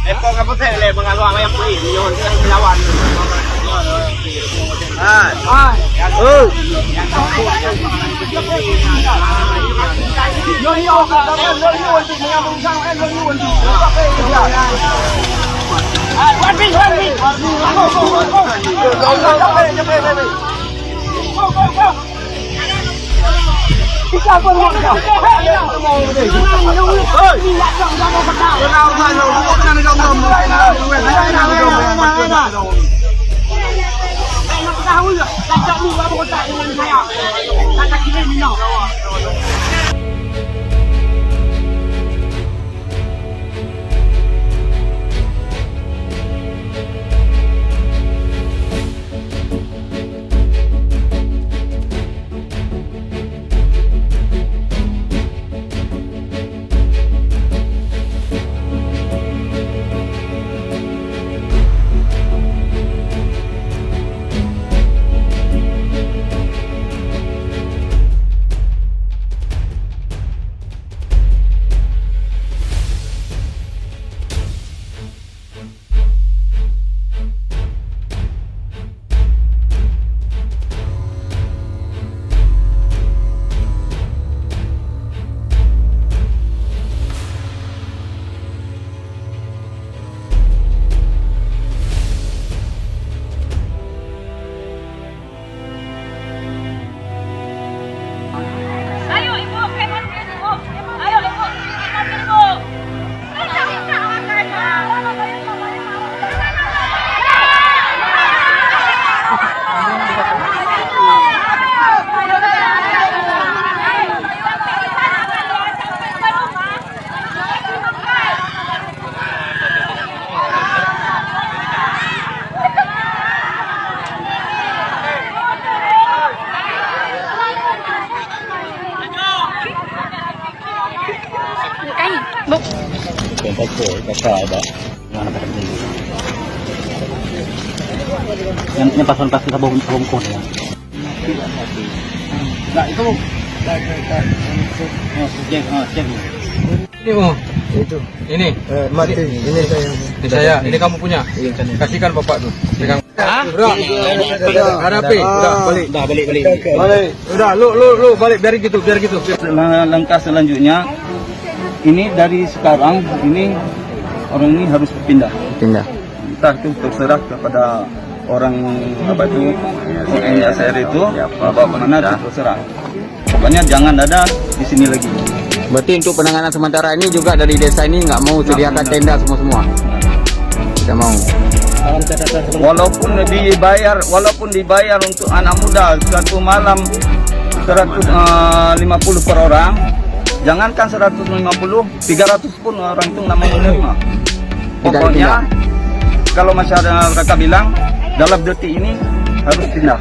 Eko kamu tele mengaluang yang beli yon yang melawan. Yang pasan pasti kita bongkar ya. Nah itu cek. Ini mau itu ini mati ini saya ini kamu punya kasihkan bapak tuh pegang hadapi udah balik udah lu balik biar gitu Langkah selanjutnya ini dari sekarang ini orang ini harus pindah entah itu terserah kepada orang apa itu NSR itu bawa kemana terserah, pokoknya jangan ada di sini lagi. Berarti untuk penanganan sementara ini juga dari desa ini nggak mau sediakan tenda semua tidak mau, walaupun dibayar untuk anak muda satu malam 150 per orang, jangankan 150, 300 pun orang itu nggak mau menerima. Pokoknya kalau masyarakat bilang dalam detik ini harus pindah.